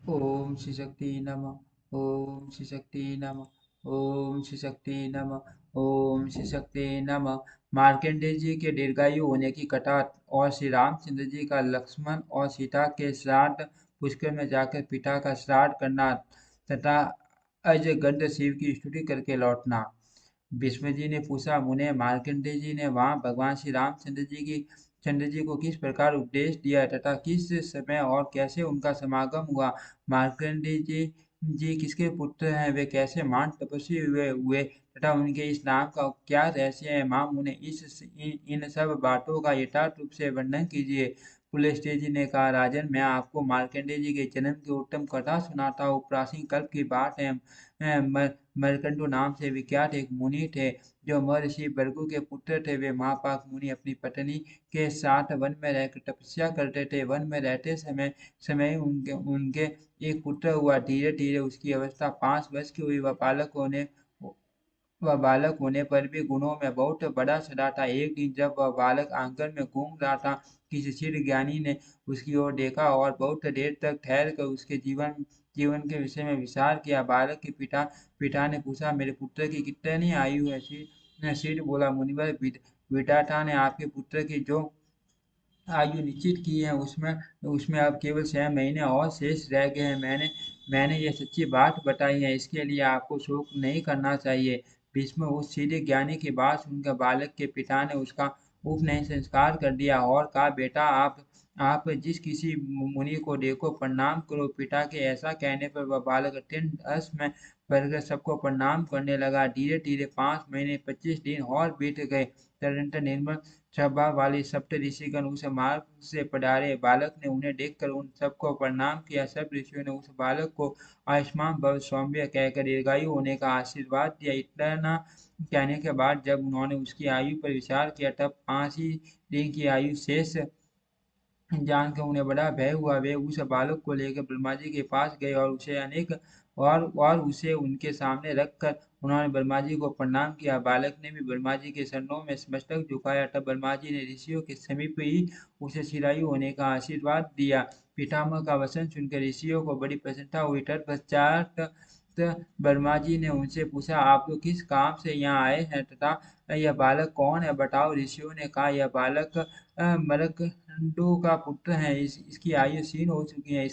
ओम श्री शक्ति नमः। ओम श्री शक्ति नमः। ओम श्री शक्ति नमः। ओम श्री शक्ति नमः। मार्कंडेय जी के दीर्घायु होने की कथा और श्री रामचंद्र जी का लक्ष्मण और सीता के श्राद्ध पुष्कर में जाकर पिता का श्राद्ध करना तथा अजगंड शिव की स्तुति करके लौटना। भीष्म जी ने पूछा, मुने मार्कंडेय जी ने वहां भगवान श्री रामचंद्र चंद्र जी को किस प्रकार उपदेश दिया तथा किस समय और कैसे उनका समागम हुआ। मार्कंडेय जी किसके पुत्र हैं, वे कैसे महान तपस्वी हुए तथा उनके इस नाम का क्या रहस्य है। मां मुने इन सब बातों का यथार्थ रूप से वर्णन कीजिए। पुलस्त्य जी ने कहा, राजन, मैं आपको मार्कंडेय जी के जन्म की उत्तम कथा सुनाता हूँ। प्राचीन कल्प की बात है। मरकंडू नाम से विख्यात एक मुनि थे जो महर्षि भृगु के पुत्र थे। वे महापाक मुनि अपनी पत्नी के साथ वन में रहकर तपस्या करते थे। वन में रहते समय समय उनके उनके एक पुत्र हुआ। धीरे धीरे उसकी अवस्था 5 वर्ष की हुई। वह बालक होने पर भी गुणों में बहुत बड़ा सदा था। एक दिन जब वह बालक आंगन में घूम रहा था, किसी सिद्ध ज्ञानी ने उसकी ओर देखा और बहुत देर तक ठहर कर उसके जीवन जीवन के विषय में विचार किया। बालक के पिता ने पूछा, मेरे पुत्र की कितनी आयु है। सिद्ध बोला, मुनिवर, विधाता ने आपके पुत्र की जो आयु निश्चित की है उसमें उसमें अब केवल 6 महीने और शेष रह गए हैं। मैंने ये सच्ची बात बताई है, इसके लिए आपको शोक नहीं करना चाहिए। भीष्म उस सीधे ज्ञानी की बात सुनकर बालक के पिता ने उसका उपनयन संस्कार कर दिया और कहा, बेटा, आप जिस किसी मुनि को देखो प्रणाम करो। पिता के ऐसा कहने पर वह बालक अत्यंत हर्ष में भरकर सबको प्रणाम करने लगा। धीरे धीरे 5 महीने 25 दिन और बीत गए। तदनंतर निर्मल स्वभाव वाले सप्त ऋषिगण उस मार्ग से पधारे। बालक ने उन्हें देखकर उन सबको प्रणाम किया। सब ऋषियों ने उस बालक को आयुष्मान भव सौम्य कहकर दीर्घायु होने का आशीर्वाद दिया। इतना कहने के बाद जब उन्होंने उसकी आयु पर विचार किया, तब 5 ही दिन की आयु शेष जानकर उन्हें बड़ा भय हुआ। वे उस बालक को लेकर ब्रह्मा जी के पास गए और उसे उनके सामने रखकर उन्होंने ब्रह्मा जी को प्रणाम किया। बालक ने भी ब्रह्मा जी के चरणों में मस्तक झुकाया। तब ब्रह्मा जी ने ऋषियों के समीप ही उसे चिरायु होने का आशीर्वाद दिया। पितामह का वचन सुनकर ऋषियों को बड़ी प्रसन्नता हुई। तत्पश्चात ब्रह्मा जी ने उनसे पूछा, आप लोग किस काम से यहाँ आए हैं तथा यह बालक कौन है, बताओ। ऋषियों ने कहा, यह बालक मरकंडू का पुत्र है। इसकी आयु क्षीण हो चुकी है।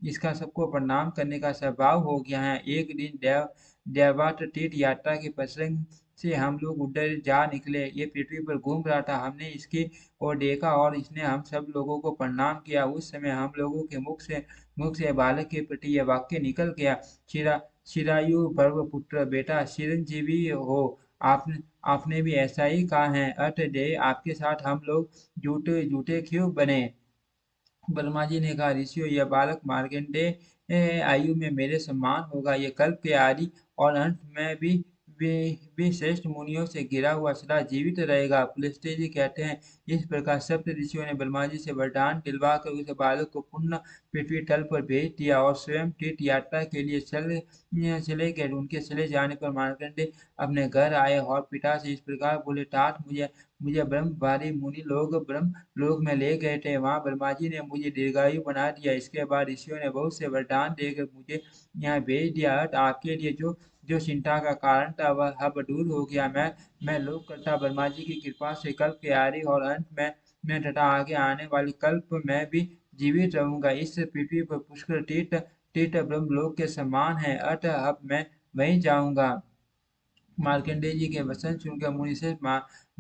इसका सबको प्रणाम करने का स्वभाव हो गया है। एक दिन देवव्रत तीर्थ यात्रा के प्रसंग से हम लोग उधर जा निकले। ये पृथ्वी पर घूम रहा था। हमने इसकी ओर देखा और इसने हम सब लोगों को प्रणाम किया। उस समय हम लोगों के मुख से बालक के प्रति यह वाक्य निकल गया, चिरायु पर्व पुत्र, बेटा चिरंजीवी हो। आपने आपने भी ऐसा ही कहा है। अतः आपके साथ हम लोग झूठे झूठे क्यों बने। ब्रह्मा जी ने कहा, ऋषियों, यह बालक मार्कंडेय आयु में मेरे समान होगा। ये कल्प के आदि और अंत में भी श्रेष्ठ मुनियों से घिरा हुआ सदा जीवित रहेगा। पुलस्त्य जी कहते हैं, इस प्रकार सप्त ऋषियों ने ब्रह्मा जी से वरदान दिलवा कर उस बालक को पुनः पृथ्वी तल पर भेज दिया और स्वयं तीर्थ यात्रा के लिए चले गए। उनके चले जाने पर मार्कंडेय अपने घर आए और पिता से इस प्रकार बोले, तात मुझे मुझे ब्रह्मवादी मुनि लोग ब्रह्म लोक में ले गए थे। वहां ब्रह्मा जी ने मुझे दीर्घायु बना दिया। इसके बाद ऋषियों ने बहुत से वरदान देकर मुझे यहाँ भेज दिया। आपके लिए जो जो चिंता का कारण था वह अब दूर हो गया। मैं लोक करता ब्रह्मा जी की कृपा से कल्प के आदि और अंत में मैं तथा आगे आने वाली कल्प में भी जीवित रहूंगा। इस पृथ्वी पर पुष्कर तीर्थ तीर्थ ब्रह्मलोक के समान है। अतः अब मैं वहीं जाऊंगा। मार्कंडेय जी के वचन सुनकर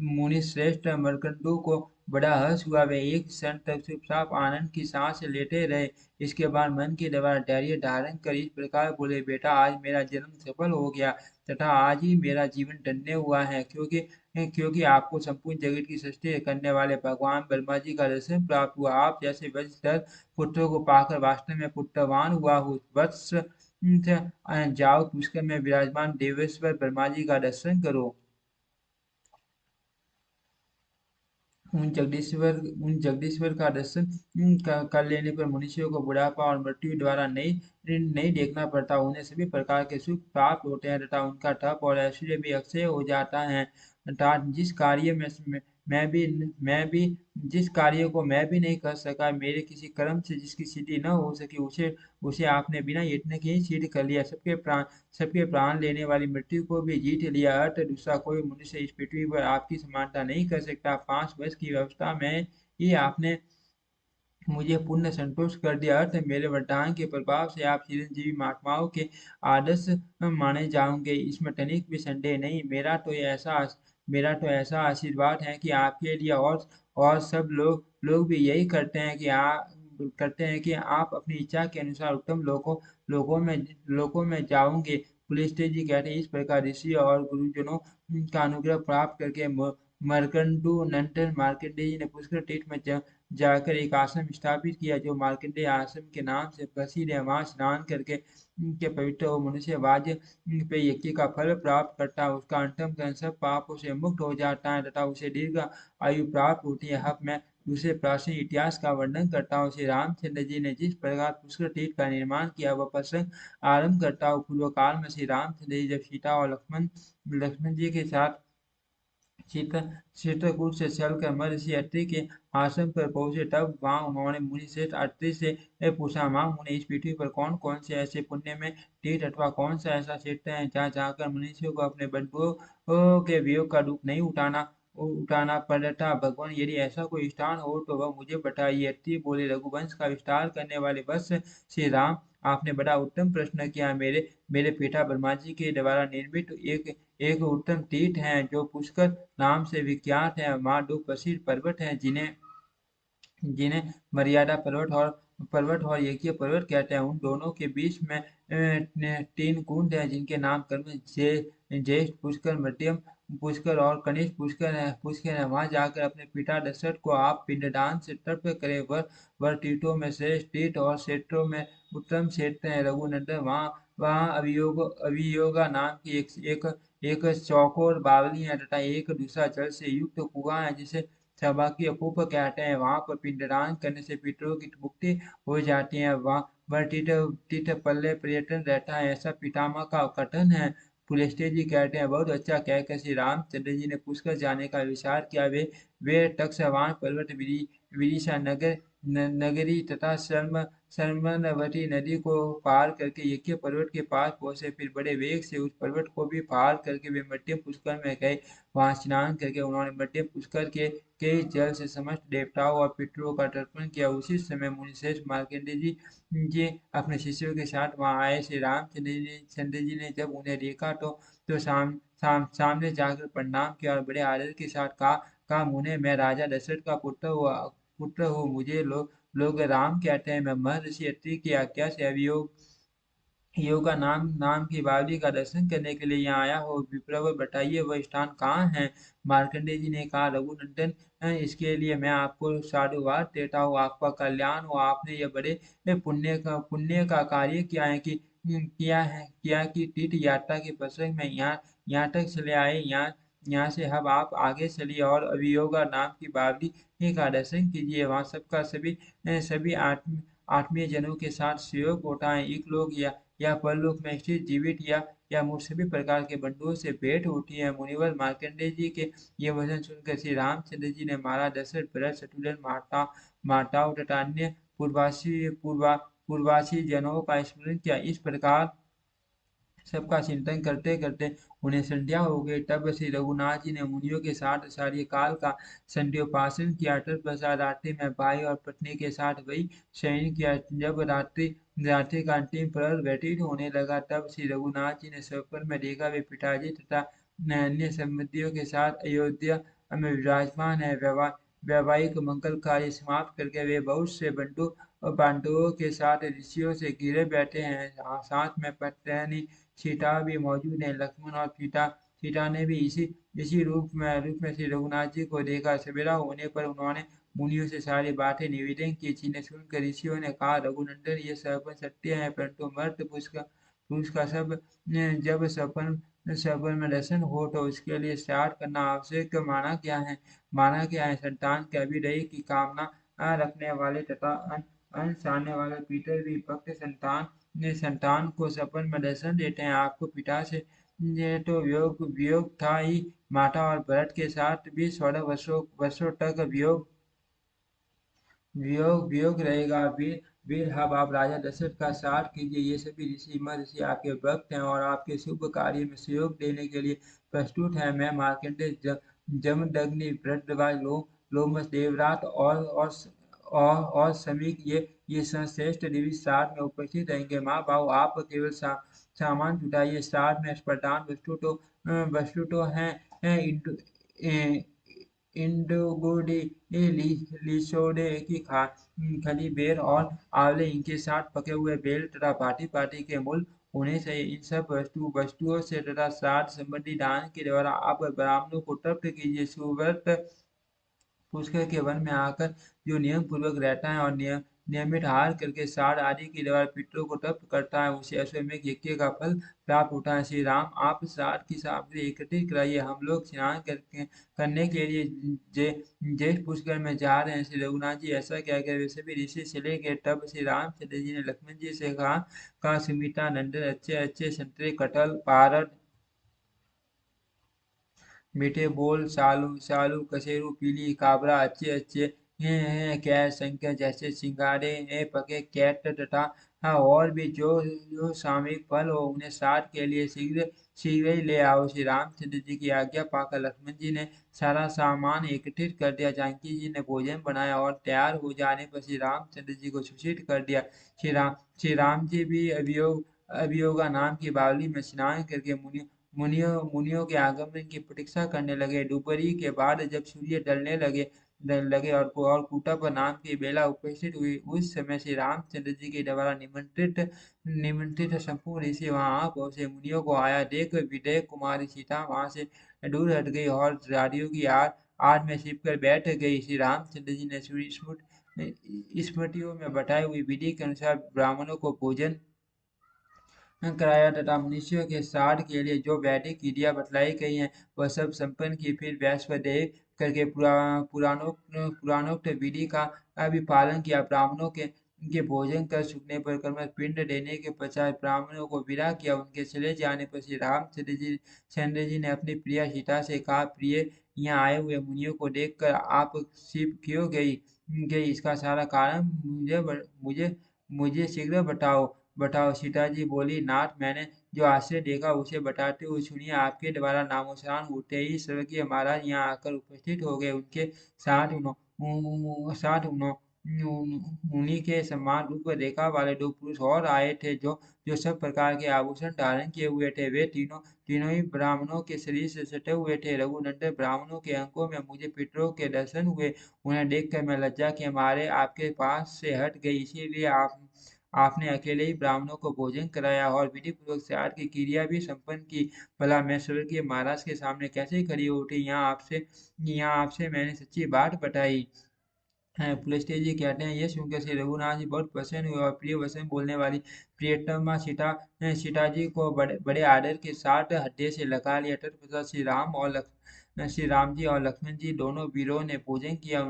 मुनि श्रेष्ठ मरकंडू को बड़ा हर्ष हुआ। वे एक क्षण तक चुपचाप आनंद की सांस लेते रहे। इसके बाद मन के द्वारा धैर्य धारण कर इस प्रकार बोले, बेटा, आज मेरा जन्म सफल हो गया तथा आज ही मेरा जीवन धन्य हुआ है, क्योंकि आपको संपूर्ण जगत की सृष्टि करने वाले भगवान ब्रह्मा जी का दर्शन प्राप्त हुआ। आप जैसे वंशधर पुत्रों को पाकर वास्तव में पुत्रवान हुआ हूँ। वत्स जाओ, पुष्कर में विराजमान देवेश्वर ब्रह्मा जी का दर्शन करो। उन जगदीश्वर का दर्शन कर लेने पर मनुष्यों को बुढ़ापा और मृत्यु द्वारा नहीं नहीं देखना पड़ता। उन्हें सभी प्रकार के सुख प्राप्त होते हैं तथा उनका तप और ऐश्वर्य भी अक्षय हो जाता है। अर्थात जिस कार्य मैं भी जिस कार्य को मैं भी नहीं कर सका, मेरे किसी कर्म से जिसकी सिद्धि न हो सकी, उसे उसे आपने बिना यत्न के ही सिद्ध कर लिया। सबके प्राण लेने वाली मृत्यु को भी जीत लिया। अतः दूसरा कोई मनुष्य इस पृथ्वी पर आपकी समानता नहीं कर सकता। 5 वर्ष की अवस्था में ही आपने मुझे पूर्ण संतुष्ट कर दिया। अर्थ मेरे वरदान के प्रभाव से आप चिरंजीवी महात्माओं के आदर्श माने जाओगे, इसमें तनिक भी संदेह नहीं। मेरा तो ऐसा आशीर्वाद है कि आपके लिए और सब लोग भी यही करते हैं कि आप अपनी इच्छा के अनुसार उत्तम लोकों में जाओगे। पुलिस्त्य जी कहते हैं, इस प्रकार ऋषि और गुरुजनों का अनुग्रह प्राप्त करके मर्कंडू नंदन मार्कंडेय जी ने पुष्कर तीर्थ में जाकर एक आश्रम स्थापित किया, जो मार्कंडेय आश्रम के नाम से प्रसिद्ध है। वहां स्नान करके के पवित्र वो मनुष्य वाज्य पे यज्ञ का फल प्राप्त करता है। उसका अंतम करण सब पापों से मुक्त हो जाता है तथा उसे दीर्घ आयु प्राप्त होती है। अब मैं दूसरे प्राचीन इतिहास का वर्णन करता हूँ। श्री रामचंद्र जी ने जिस प्रकार पुष्कर तीर्थ का निर्माण किया, वह प्रसंग आरंभ करता हूँ। पूर्व काल में श्री रामचंद्र जी जब सीता और लक्ष्मण जी के साथ चित्रकूट से चलकर महर्षि अत्रि के आश्रम पर पहुंचे, तब वहां उन्होंने मुनि श्रेष्ठ अत्रि से पूछा, मां मुने, इस पृथ्वी पर कौन कौन से ऐसे पुण्य में तीर्थ अथवा कौन सा ऐसा क्षेत्र है जहाँ जाकर मनुष्यों को अपने बंधुओं के वियोग का दुख नहीं उठाना पड़ता। भगवान, यदि ऐसा कोई स्थान हो तो वह मुझे बताइए। अत्रि बोले, रघुवंश का विस्तार करने वाले वत्स श्री राम, आपने बड़ा उत्तम प्रश्न किया। मेरे मेरे पिता ब्रह्मा जी के द्वारा निर्मित एक एक उत्तम तीर्थ है, जो पुष्कर नाम से विख्यात है। वहाँ दो प्रसिद्ध पर्वत हैं, जिन्हें जिन्हें मर्यादा पर्वत और यज्ञ पर्वत कहते हैं। उन दोनों के बीच में 3 कुंड हैं, जिनके नाम क्रम ज्येष्ठ पुष्कर, मध्यम पुष्कर और कनिष्ठ पुष्कर है। वहां जाकर अपने पिता दशरथ को आप पिंडदान से तर्प करें। वह तीर्थों में श्रेष्ठ तीर्थ और क्षेत्रों में उत्तम क्षेत्र है। रघुनंदन, वहाँ अभियोगा नाम की एक चौकोर बावली है तथा एक दूसरा जल से युक्त कुआं है, जिसे सौभाग्य कूप कहते हैं। वहां पर पिंडदान करने से पितरों की मुक्ति हो जाती है। वह तीर्थ पल्ले पर्यटन रहता है, ऐसा पितामह का कथन है। पुलस्त्य जी कहते हैं, बहुत अच्छा कहकर श्री रामचंद्र जी ने पुष्कर जाने का विचार किया। वे टकसवान पर्वत, विदिशा नगरी तथा सरमनवती नदी को पार करके यज्ञ पर्वत के पास पहुंचे। फिर बड़े वेग से उस पर्वत को भी पार करके वे मध्यम पुष्कर में गए। वहां स्नान करके उन्होंने मध्यम पुष्कर के जल से समस्त देवताओं और पितरों का तर्पण किया। उसी समय मुनिश्रेष्ठ मार्कंडेय जी अपने शिष्यों के साथ वहां आए। श्री रामचंद्र जी ने जब उन्हें देखा तो सामने जाकर प्रणाम किया और बड़े आदर के साथ कहा, मुने, मैं राजा दशरथ का पुत्र हूँ। मुझे लोग राम कहते हैं। मैं महर्षि अत्रि की आज्ञा से अभियोग योगा नाम की बावली का दर्शन करने के लिए यहाँ आया हो। विप्रवर, बताइए वह स्थान कहाँ है। मार्कंडेय जी ने कहा, रघुनंदन, इसके लिए मैं आपको साधुवाद देता हूँ। आपका कल्याण हो। आपने यह बड़े पुण्य का कार्य किया कि तीर्थ यात्रा के प्रसंग में यहाँ तक चले आए। यहाँ से अब आप आगे चलिए और अभियोगा नाम की बावली का दर्शन कीजिए। वहाँ सबका सभी आत्मीय जनों के साथ सहयोग होता है। इकलोक या परलोक में स्थित जीवित या मूर्ख सभी प्रकार के बंधुओं से भेंट होती है। मुनिवर मार्कंडेय जी के ये वचन सुनकर श्री रामचंद्र जी ने महाराज दशरथ, भरत, शत्रुघ्न, माताओं तथा अन्य पूर्वासी जनों का स्मरण किया। इस प्रकार सबका चिंतन करते करते उन्हें संध्या हो गई। तब श्री रघुनाथ जी ने मुनियों के साथ सारी काल का संध्योपासन किया। तत्पश्चात रात्रि में भाई और पत्नी के साथ वही शयन किया। जब रात्रि का अंतिम प्रहर व्यतीत होने लगा, तब श्री रघुनाथ जी ने स्वप्न में देखा, वे पिताजी तथा अन्य संबंधियों के साथ अयोध्या में विराजमान है। वैवाहिक मंगल कार्य समाप्त करके वे बहुत से बंधु और बांधवों के साथ ऋषियों से घिरे बैठे हैं। साथ में पत्नी सीता भी मौजूद है। लक्ष्मण और सीता ने भी इसी रूप में श्री रघुनाथ जी को देखा। सवेरा होने पर उन्होंने मुनियों से सारी बातें निवेदन की, जिन्हें सुनकर ऋषियों ने कहा, रघुनंदन, ये सब सत्य है, परंतु मर्त पुरुष का जब सपन में दर्शन हो तो उसके लिए श्राद्ध करना आवश्यक माना गया है। संतान के अभिदय की कामना रखने वाले तथा अन्न सारने वाले पितर भी भक्त संतान को सपन में दर्शन देते हैं। आपको पिता से ये तो वियोग वियोग था ही। माता और भरत के साथ भी 16 वर्षों वर्षों तक वियोग वियोग वियोग रहेगा। वीर वीर अब आप राजा दशरथ का साथ कीजिए। ये सभी ऋषि महर्षि आपके भक्त हैं और आपके शुभ कार्य में सहयोग देने के लिए प्रस्तुत है। मैं मार्कंडेय जमदग्नि भरद्वाज लोमस देवरात और समीक ये सर्वश्रेष्ठ देवी साथ में उपस्थित रहेंगे। माँ बाबू आप केवल सामान जुटाइए। साथ में स्पर्धान वस्तु तो हैं इंडोगोडी लिसोड़े की खली बेर और आंवले इनके साथ पके हुए बेल तथा भांति भांति के मूल होने से इन सब वस्तुओं से तथा साथ संबंधी दान के द्वारा आप ब्राह्मणों को तृप्त कीजिए। सुव्रत पुष्कर के वन में आकर जो नियम पूर्वक रहता है और नियमित आहार करके सार आदि के द्वारा पितरों को तृप्त करता है उसे अश्वमेध यज्ञ का फल प्राप्त होता है। श्री राम आप सार की सामग्री एकत्रित कराइए। हम लोग स्नान करने के लिए जे जेठ पुष्कर में जा रहे हैं। श्री रघुनाथ जी ऐसा क्या कर वे सभी ऋषि चले गए। तब श्री रामचंद्र जी ने लक्ष्मण जी से कहा सुमित्रा नंदन अच्छे अच्छे संतरे कटहल पारद मीठे बोल सालू सालू कसेरू पीली काबरा अच्छे अच्छे कैर संख्या जैसे सिंगारे पके कैट तथा और भी जो सामयिक फल हो उन्हें साथ के लिए शीघ्र शीघ्र ही ले आओ। श्री रामचंद्र जी की आज्ञा पाकर लक्ष्मण जी ने सारा सामान एकत्रित कर दिया। जानकी जी ने भोजन बनाया और तैयार हो जाने पर श्री रामचंद्र जी को सूचित कर दिया। श्री राम जी भी अभियोगा नाम की बावली में स्नान करके मुनियों के आगमन की प्रतीक्षा करने लगे। दोपहरी के बाद जब सूर्य ढलने लगे और कूटप नाम की बेला उपस्थित हुई उस समय श्री रामचंद्र जी के द्वारा निमंत्रित संपूर्ण ऋषि वहां आ पहुंचे। मुनियों को आया देख विदेह कुमारी सीता वहां से दूर हट गई और झाड़ियों की आड़ में छिपकर बैठ गई। श्री रामचंद्र जी ने स्मृतियों में बताई हुई विधि के अनुसार ब्राह्मणों को भोजन कराया तथा मनुष्यों के साध के लिए जो वैदिक विधियां बतलाई गई हैं वह सब संपन्न की। फिर वैश्वदेव करके पुराणोक्त विधि का भी पालन किया। ब्राह्मणों के भोजन कर सूखने पर कर्मठ पिंड देने के पश्चात ब्राह्मणों को विदा किया। उनके चले जाने पर श्री रामचंद्र जी ने अपनी प्रिया सीता से कहा प्रिय यहाँ आए हुए मुनियों को देखकर आप छिप क्यों गई इसका सारा कारण मुझे मुझे शीघ्र बताओ बताओ। सीता जी बोली नाथ मैंने जो आश्चर्य देखा उसे बताते हुए सुनिए। आपके द्वारा नामोच्चारण होते ही स्वर्गीय महाराज यहाँ आकर उपस्थित हो गए। उनके साथ उन्हीं के समान रूप रेखा वाले दो पुरुष और आए थे जो सब प्रकार के आभूषण धारण किए हुए थे। वे तीनों तीनों ही ब्राह्मणों के शरीर से सटे हुए थे। रघुनंदन ब्राह्मणों के अंकों में मुझे पितरों के दर्शन हुए। उन्हें देखकर मैं लज्जा के मारे आपके पास से हट गई। इसीलिए आपने अकेले ही ब्राह्मणों को भोजन कराया और विधि पूर्वक श्राद्ध की क्रिया भी संपन्न की। भला मैं स्वर्गीय महाराज के सामने कैसे खड़ी उठी। यहाँ आपसे मैंने सच्ची बात बताई है। पुलस्त्य जी कहते हैं ये सुनकर श्री रघुनाथ जी बहुत प्रसन्न हुए और प्रिय वचन बोलने वाली प्रियतमा सीता जी को बड़े बड़े आदर के साथ हृदय से लगा लिया। तत्पश्चात श्री राम जी और लक्ष्मण जी दोनों वीरों ने भोजन किया।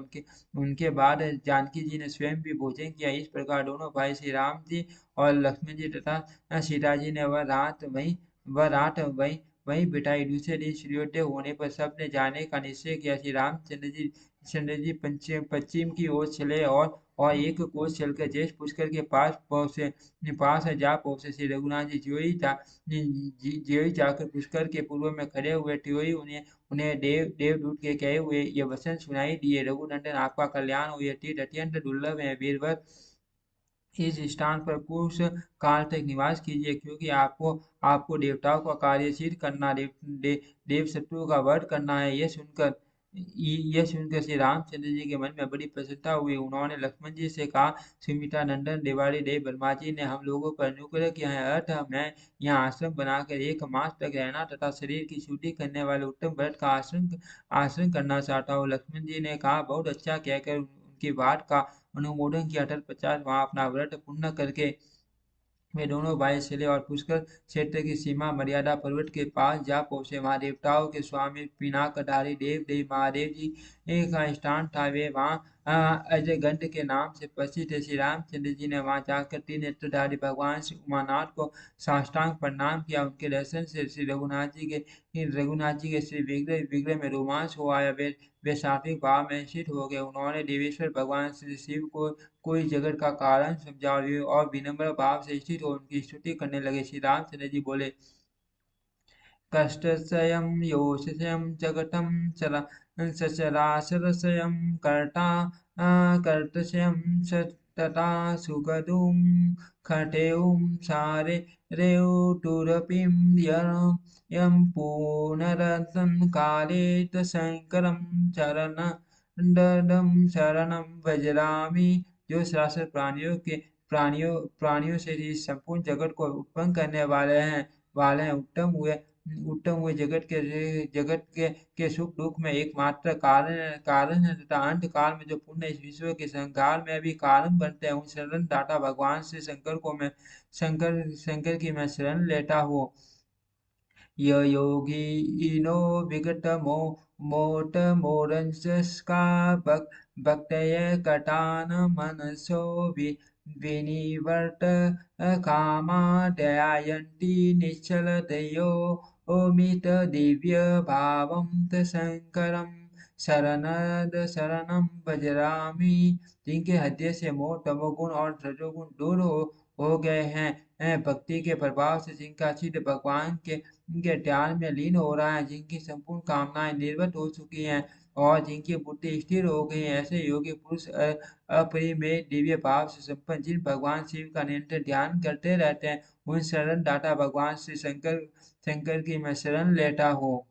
उनके बाद जानकी जी ने स्वयं भी भोजन किया। इस प्रकार दोनों भाई श्री राम जी और लक्ष्मण जी तथा सीता जी ने वह रात वहीं बिताई। दूसरे दिन सूर्योदय होने पर सबने जाने का निश्चय किया। श्री रामचंद्र जी पश्चिम की ओर चले और एक कोस चलकर जेठ पुष्कर के पास जा पहुंचे। श्री रघुनाथ जी ज्यों ही जाकर पुष्कर के पूर्व में खड़े हुए त्यों ही उन्हें देवदूत के कहे हुए ये वचन सुनाई दिए। रघुनंदन आपका कल्याण हो। यह तीर्थ अत्यंत दुर्लभ है। वीरवर इस स्थान पर कुछ काल तक निवास कीजिए क्योंकि आपको देवताओं का कार्य सिद्ध करना देव शत्रु का वध करना है। यह सुनकर श्री रामचंद्र जी के मन में बड़ी प्रसन्नता हुई। उन्होंने लक्ष्मण जी से कहा सुमित्रा नंदन देवारी देव ब्रह्मा जी ने हम लोगों पर अनुग्रह किया है अतः मैं यहाँ आश्रम बनाकर 1 मास तक रहना तथा शरीर की शुद्धि करने वाले उत्तम व्रत का आश्रम करना चाहता हूँ। लक्ष्मण जी ने कहा बहुत अच्छा कहकर उनकी बात का अनुमोदन किया। तत्पश्चात वहां अपना व्रत पूर्ण करके वे दोनों भाई चले और पुष्कर क्षेत्र की सीमा मर्यादा पर्वत के पास जा पहुंचे। वहां देवताओं के स्वामी पिनाकधारी देव देव महादेव जी का स्थान था। वे वहां अजय गंड के नाम से प्रसिद्ध है। श्री रामचंद्र जी ने वहां जाकर त्रिनेत्रधारी भगवान श्री उमानाथ को साष्टांग प्रणाम किया। उनके दर्शन से श्री रघुनाथ जी के श्री विग्रह विग्रह में रोमांच हो आया। वे सात्विक भाव में स्थित हो गए। उन्होंने देवेश्वर भगवान श्री शिव को कोई जगत का कारण समझा और विनम्र भाव से स्थित हो उनकी स्तुति करने लगे। श्री रामचंद्र जी बोले, कष्टस्यं योषितं जगतं सचराचरस्यं कर्ता कर्तस्यं तथा सुखदुं खटेउं सारे रेवटुरपिं यं पुनरतं काले शङ्करं शरणं भजरामि। जो सरासर प्राणियों से इस संपूर्ण जगत को उत्पन्न करने वाले हैं उत्तम हुए जगत के सुख दुख में एकमात्र कारण है तथा अंत काल में जो पुण्य इस विश्व के संहार में भी कारण बनते हैं। उन शरण दाता भगवान श्री शंकर की मैं शरण लेता हूँ। य योगिनो विगतमो मोटमोरंसस्का भक्तय कटान मनसो विनिवर्त कामा दयायन्ति निश्चलतयो मित दिव्य भावं शंकरं शरणं भजरामि। जिनके हृदय से मोह तमोगुण और रजोगुण दूर हो गए हैं, भक्ति के प्रभाव से जिनका चित्त भगवान के ध्यान में लीन हो रहा है, जिनकी संपूर्ण कामनाएं निर्वत हो चुकी हैं और जिनकी बुद्धि स्थिर हो गई है, ऐसे योगी पुरुष अपरिमेय दिव्य भाव से संपन्न जिन भगवान शिव का निरंतर ध्यान करते रहते हैं, उन शरण दाता भगवान श्री शंकर की मैं शरण लेता हूँ।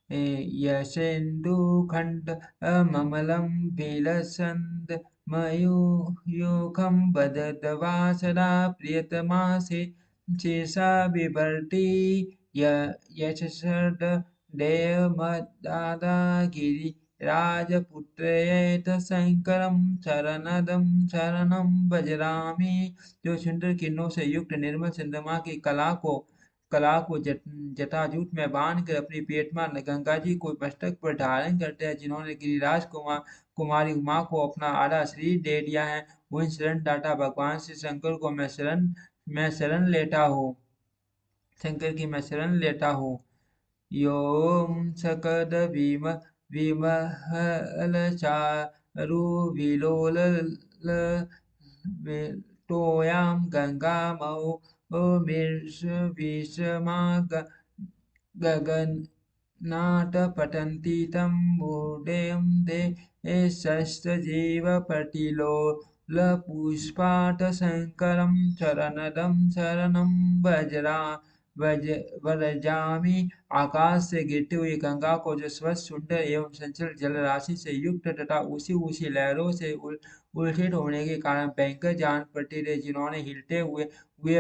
यशेन्दुखण्डममलं विलसन् मयूखं वदत्वा सदा प्रियतमासे शेषा बिभर्ति यशसर्देयमदादागिरिराजपुत्रयेत शङ्करं शरणं भजरामि। जो सुंदर किरणों से युक्त निर्मल चंद्रमा की कला को जटाजूट में बांध कर अपनी पेटमा गंगा जी को मस्तक पर धारण करते हैं, जिन्होंने गिरिराज कुमारी उमा को अपना आधा शरीर दे दिया है, उन शरण दाता भगवान श्री शंकर को मैं शरण लेता हूँ। शंकर की मैं शरण लेता हूँ। योम सकद विमहल विलोल टोयां गंगामौ विषमा गगनाटपतन्ति तं मूढं ते शस्त्रजीवपटिलोलपुष्पाटशङ्करं शरणं भजामि। आकाश से गिरती हुई गंगा को जो स्वच्छ सुंदर एवं चंचल जल राशि से युक्त तथा ऊंची ऊंची लहरों से उल्थित होने के कारण भयंकर जान पड़ती थी, जिन्होंने हिलते हुए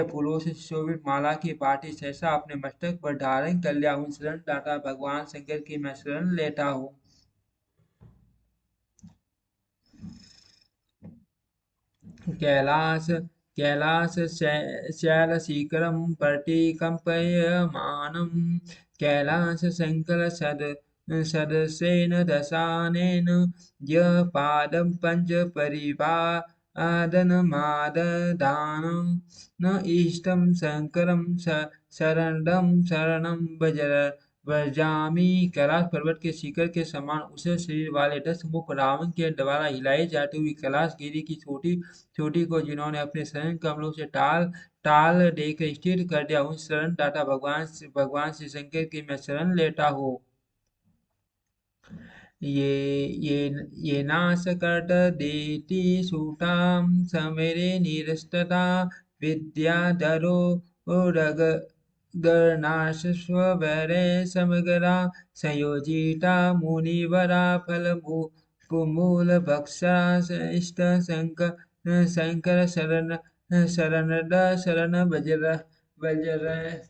फूलों से सुशोभित माला की पाटी सहसा अपने मस्तक पर धारण कर लिया, उन शरण दाता भगवान शंकर की मैं शरण लेता हूँ। कैलास कैलासशैलशिखरं परिकम्पयमानं कैलासशङ्करसदृशेन दशानेन यः पादं पञ्चपरिवादनमादधानं न इष्टं शङ्करं शरणं भजामि। कैलाश पर्वत के शिखर के समान उसे शरीर वाले 10 मुख रावण के द्वारा हिलाई जाती हुई कैलाशगिरी की छोटी चोटी को जिन्होंने अपने शरण कमलों से टाल देकर स्थिर कर दिया, उन शरण दाता भगवान श्री शंकर की मैं शरण लेता हूँ। ये नासकटदेति सूतां समेरे निरस्तता विद्याधरो रगनाशस्वरे समगरा संयोजिता मुनिवरा फलमूलभक्षा शंकर शरण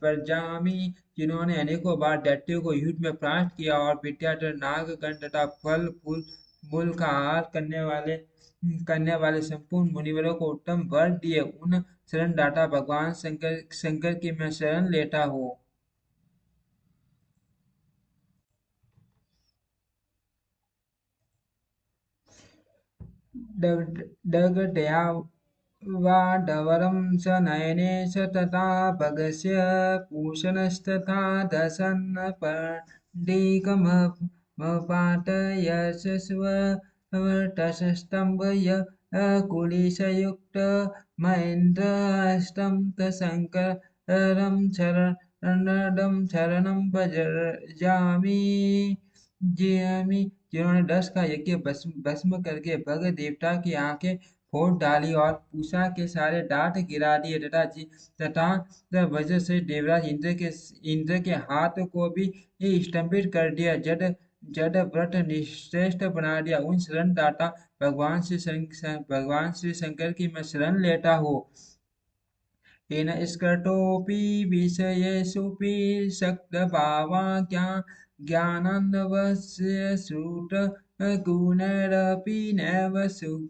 भजामि। जिन्होंने अनेकों बार दैत्यों को युद्ध में परास्त किया और विद्याधर नागगण तथा फल फूल मूल का आहार करने वाले संपूर्ण मुनिवरों को उत्तम वर दिए, उन शरण दाता भगवान शंकर की मैं शरण लेता हूँ। डगडया वाडवरं स नयने स तथा भगस्य पूषणस्तथा दशन्न पण्डिकमपाटयशस्वटशस्तम्भय कुलिशयुक्त महेन्द्राष्टं तशङ्करं शरणं भजामि जियामि। जिन्होंने 10 का यज्ञ भस्म भस्म करके भग देवता की आंखें फोड़ डाली और पूषा के सारे डांट गिरा दिए तथा वज्र से देवराज इंद्र के हाथ को भी स्तंभित कर दिया। जड जड व्रत निश्रेष्ठ बना दिया। उन शरण दाता भगवान श्री शंकर की मैं शरण लेता हूँ। येन स्कटोऽपि विषयेषुऽपि सक्तभावा ज्ञानान्धवस्य श्रुतगुणैरपि नैव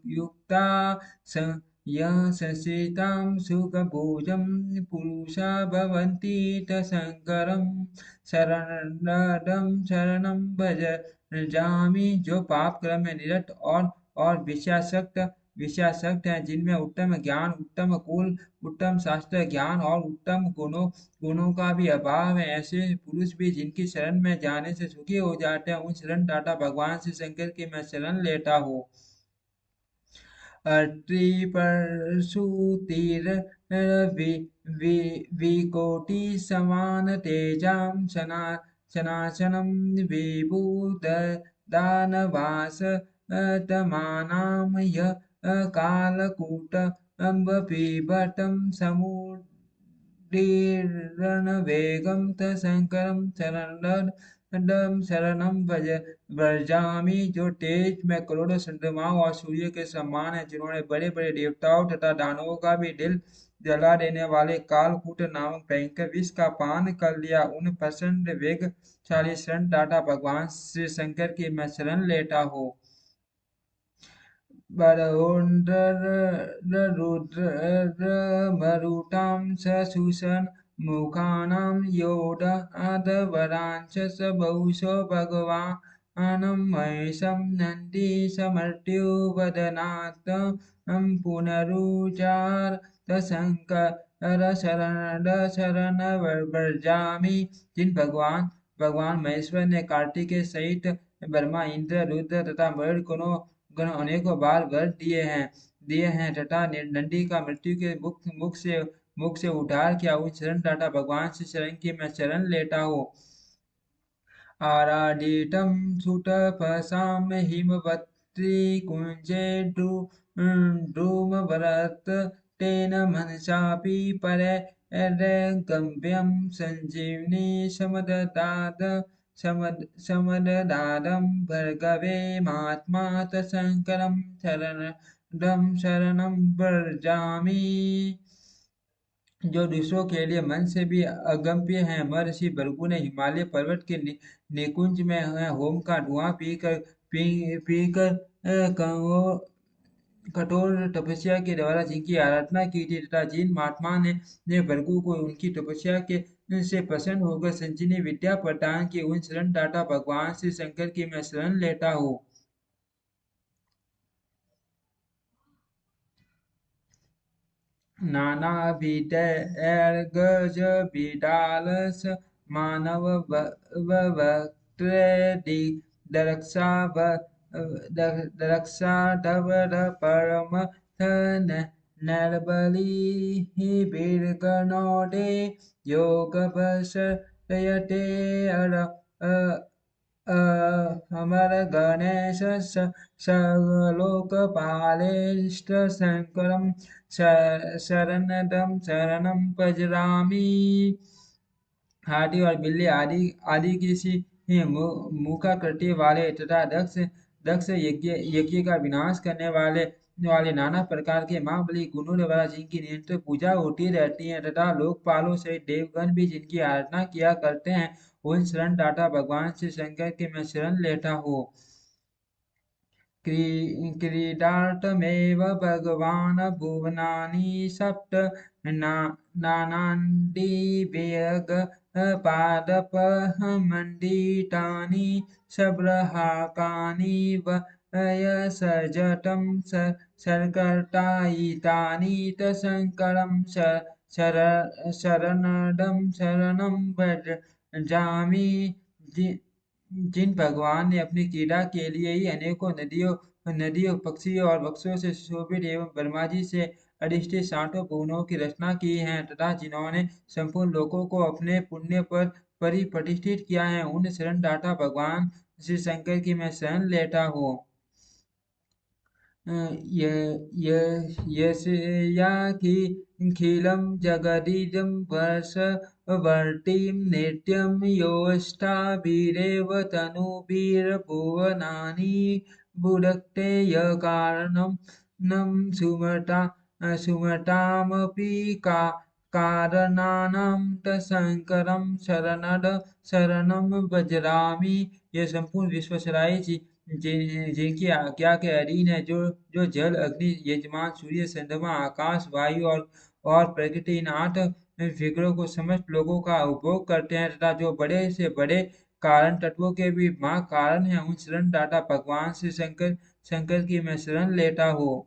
युक्ता संश्रितां सुखभोजं पुरुषा भवन्ति शङ्करं शरणं भजामि। जो पाप कर्म में निरत और विषयासक्त हैं, जिनमें उत्तम ज्ञान, उत्तम कुल, उत्तम शास्त्र ज्ञान और उत्तम गुणों का भी अभाव है, ऐसे पुरुष भी जिनकी शरण में जाने से सुखी हो जाते हैं, उन शरण दाता भगवान श्री शंकर की मैं शरण लेता हूँ। अत्रि विकोटि समान तेजां सनाशनं विभुद दानवास तमानां कालकूटम्बपिबतं समुदीर्णवेगं तशङ्करं शरणं भजामि। जो तेज में करोड़ों चंद्रमाओं और सूर्य के समान है, जिन्होंने बड़े बड़े देवताओं तथा दानवों का भी दिल जला देने वाले कालकूट नामक भयंकर विष का पान कर लिया, उन प्रचंड वेगशाली शरण दाता भगवान श्री शंकर की मैं शरण लेता हूँ। रुद्रमरुतां सशुषन् मुखानां योदादवरांश स बहुशो भगवानं महेशं नन्दीशमर्त्युवदनात् पुनरुचार शंकर शरण व्रजामि। जिन भगवान महेश्वर ने कार्तिकेय सहित ब्रह्मा, इंद्र, रुद्र तथा मरुड़ गण अनेकों बार वर दिए हैं तथा नंदी का मृत्यु के मुख से उद्धार किया, उन शरण दाता भगवान श्री शरण की मैं शरण लेता हूँ। आराधितं सुतपसां हिमवत्त्रिकुञ्जे द्रुमवरत् तेन मनसापि परैर्गम्यं सञ्जीवनी समददातं भर्गवे महात्मा शङ्करं शरणं व्रजामि। जो दूसरों के लिए मन से भी अगम्य है, महर्षि भृगु ने हिमालय पर्वत के निकुंज में होम का धुआं पीकर कठोर तपस्या के द्वारा जिनकी आराधना की थी तथा जिन महात्मा ने भृगु को उनकी तपस्या के से प्रसन्न होकर संजीवनी विद्या प्रदान की, उन शरण दाता भगवान श्री शंकर की मैं शरण लेता हूँ। नानाविधैर्गज बिडालस मानव दरक्षा परम नरबली वीरगणोदे योग यते अमर गणेश सर्वलोकपालेष्ट शङ्करं शरणं भजामि। हाथी और बिल्ली आदि किसी मूकाकृति वाले तथा दक्ष यज्ञ का विनाश करने वाले नाना प्रकार के महाबली गुणों द्वारा जिनकी निरंतर पूजा होती रहती है तथा लोकपालों सहित देवगण भी जिनकी आराधना किया करते हैं, उन शरण दाता भगवान श्री शंकर के मैं शरण लेता हूँ। क्रीडार्थमेव भगवान् भुवनानि सप्त नानान्दिव्यगपादपमण्डितानि सब्रहाकानि सर्जटं सर्कटायितानि तशङ्करं शरणं भजामि। जिन भगवान ने अपनी क्रीड़ा के लिए ही अनेकों नदियों पक्षियों और वृक्षों से सुशोभित एवं ब्रह्मा जी से अधिष्ठित सातों भुवनों की रचना की है तथा जिन्होंने संपूर्ण लोकों को अपने पुण्य पर परिप्रतिष्ठित किया है, उन शरण दाता भगवान श्री शंकर की मैं शरण लेता हूँ। यस्याखिलं जगदिदं वर्षवर्तिं नित्यं योऽष्टाभिरेव तनुभिर्भुवनानि भुनक्ते यकारणं नं सुमतामपि कारणानां तत्शङ्करं शरणं भजामि। यह संपूर्ण विश्वसराय जिनकी आज्ञा के अधीन है, जो जल अग्नि यजमान सूर्य चंद्रमा आकाश वायु और प्रकृति इन आठ विग्रहों को समस्त लोगों का उपभोग करते हैं तथा जो बड़े से बड़े कारण तत्वों के भी मां कारण है, उन शरण दाता भगवान श्री शंकर की मैं शरण लेता हूँ।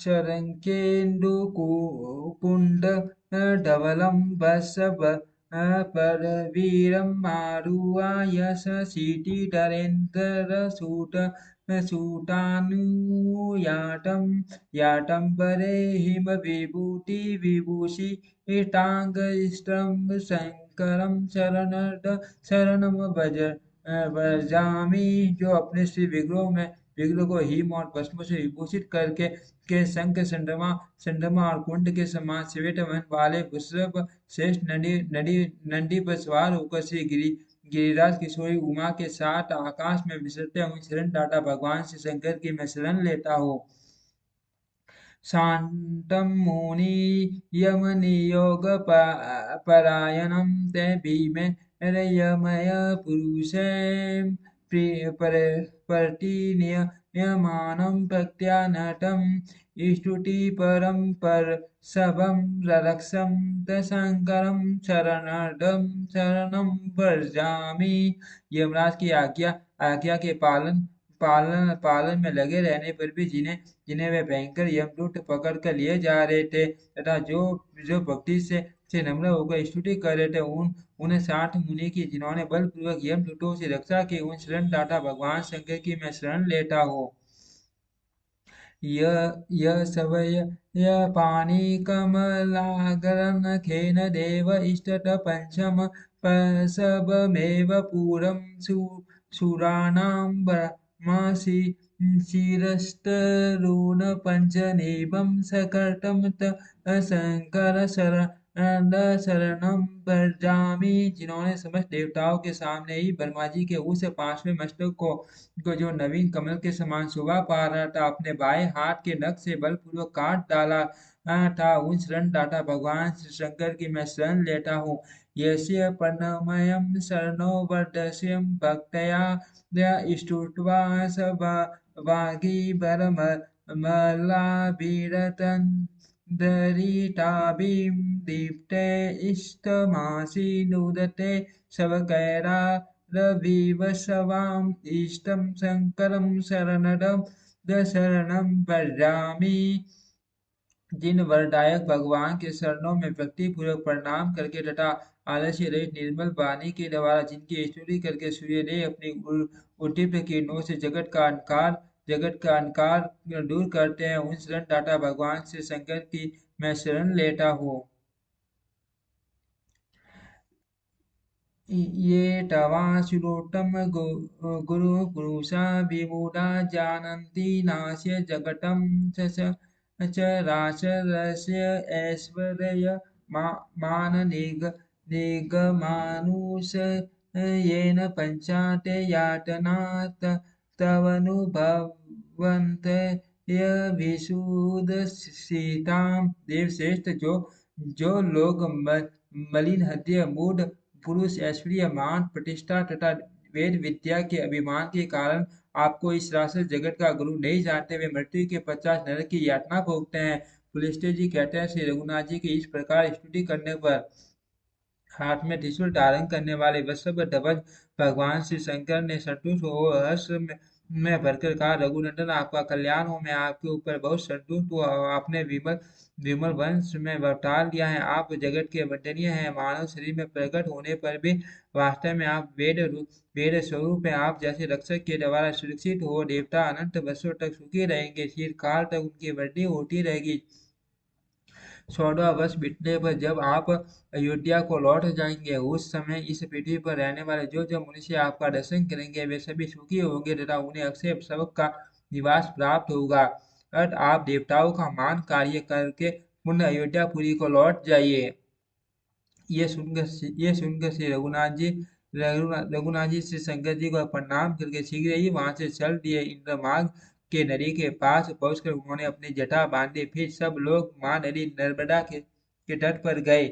शरङ्केन्दुकुण्डधवलं वत्सपरवीरं मारुआय शशीधरेन्द्रसूतानुयातं याटम्बरे हिमविभूतिविभूषिताङ्गैस्त्रं शङ्करं शरणं भजामि। जो अपने श्री विग्रह को हिम और भस्म से विभूषित करके के शंख चंद्रमा और कुंड के समान श्वेत मन वाले वृषभ श्रेष्ठ नंदी पर सवार होकर श्री गिरिराज किशोरी उमा के साथ आकाश में विचरते हुए शरण दाता भगवान श्री शंकर की मैं शरण लेता हूँ। शान्तं मुनियमनियोगपरायणं ते भीमेर्यमय पुरुषं प्रतिनियमानं भक्त्या नतं स्तुतिपरं परशवं रक्षं शङ्करं शरणं व्रजामि। यमराज की आज्ञा के पालन में लगे रहने पर भी जिन्हें वे भयंकर यमदूत पकड़ कर लिए जा रहे थे तथा जो भक्ति से नम्र होकर स्तुति कर रहे थे, उन्हें 60 मुनि की जिन्होंने बलपूर्वक यमदूतों से रक्षा की, उन शरण दाता भगवान शंकर की मैं शरण लेता हूँ। पाणिकमलागरनखेन देव इष्टत पंचम पशवमेव पुरं सुराणां ब्रह्मसि शिरस्तरुणपञ्चनेवं सकर्तं शंकर शरणं व्रजामि। जिन्होंने समस्त देवताओं के सामने ही ब्रह्मा जी के उस पांचवें मस्तक को जो नवीन कमल के समान शोभा पा रहा था, अपने बाएं हाथ के नख से बलपूर्वक काट डाला था, उन शरण दाता भगवान श्री शंकर की मैं शरण लेता हूँ। यस्य पन्नमयं शरणो वर्धस्यं भक्तया स्तुत्वा स वागीवरमलाभिरतन् दरिताभिं दीप्ते इष्टमासि नुदते शवकैरारविवशवाम् इष्टं शङ्करं शरणं भजामि। जिन वरदायक भगवान के शरणों में भक्ति पूर्वक प्रणाम करके तथा आलस्य रहित निर्मल वाणी के द्वारा जिनकी स्तुति करके सूर्यदेव अपनी उद्दीप्त किरणों से जगत का अंधकार दूर करते हैं, उन शरण दाता भगवान श्री शंकर की मैं शरण लेता हूँ। ये तवाश्रुतं गुरुपुरुषा विमूढा जानन्ति नास्य जगतं चराचरस्य ऐश्वर्यमाननिगमानुष येन पञ्चाते यातना तवनुभवन्त य विशुदशीतां। देवश्रेष्ठ जो लोग मलिन हृदय मूढ़ पुरुष ऐश्वर्य मान प्रतिष्ठा तथा वेद विद्या के अभिमान के कारण आपको इस राक्षस जगत का गुरु नहीं जानते, वे मृत्यु के पश्चात नरक की यातना भोगते हैं। पुलिस्त्य जी कहते हैं, श्री रघुनाथ जी की इस प्रकार स्तुति करने पर हाथ में त्रिशूल धारण करने वाले वत्सव ध्वज भगवान श्री शंकर ने संतुष्ट हो हर्ष में भरकर कहा, रघुनंदन आपका कल्याण हो, मैं आपके ऊपर बहुत संतुष्ट हुआ। आपने विमल विमल वंश में अवतार लिया है, आप जगत के वंदनीय हैं। मानव शरीर में प्रकट होने पर भी वास्तव में आप वेद स्वरूप हैं। आप जैसे रक्षक के द्वारा सुरक्षित हो, देवता अनंत वर्षों तक सुखी रहेंगे, चिर काल तक उनकी वृद्धि होती रहेगी। 14 वर्ष बीतने पर जब आप अयोध्या को लौट जाएंगे, उस समय इस पृथ्वी पर रहने वाले जो जो मनुष्य आपका दर्शन करेंगे, वे सभी सुखी होंगे तथा उन्हें अक्षय स्वर्ग का निवास प्राप्त होगा। अतः आप देवताओं का मान कार्य करके पुनः अयोध्यापुरी को लौट जाइए। ये सुनकर श्री रघुनाथ जी श्री शंकर जी को प्रणाम करके शीघ्र ही वहां से चल दिए। इंद्रमार्ग के नदी के पास पहुंचकर उन्होंने अपनी जटा बांधी, फिर सब लोग मां नदी नर्मदा के तट पर गए।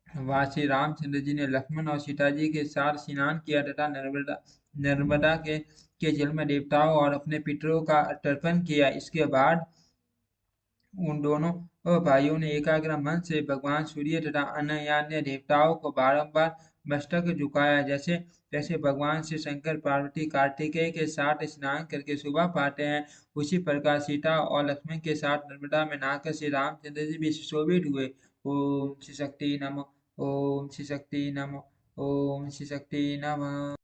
वहां श्री रामचंद्र जी ने लक्ष्मण और सीता जी के साथ स्नान किया तथा नर्मदा के जल में देवताओं और अपने पितरों का तर्पण किया। इसके बाद उन दोनों भाइयों ने एकाग्र मन से भगवान सूर्य तथा अन्य देवताओं को बारंबार मस्तक झुकाया। जैसे जैसे भगवान श्री शंकर पार्वती कार्तिकेय के साथ स्नान करके शोभा पाते हैं, उसी प्रकार सीता और लक्ष्मण के साथ नर्मदा में नहाकर श्री रामचंद्र जी भी सुशोभित हुए। ओम श्री शक्ति नमः। ओम श्री शक्ति नमः। ओम श्री शक्ति नमः।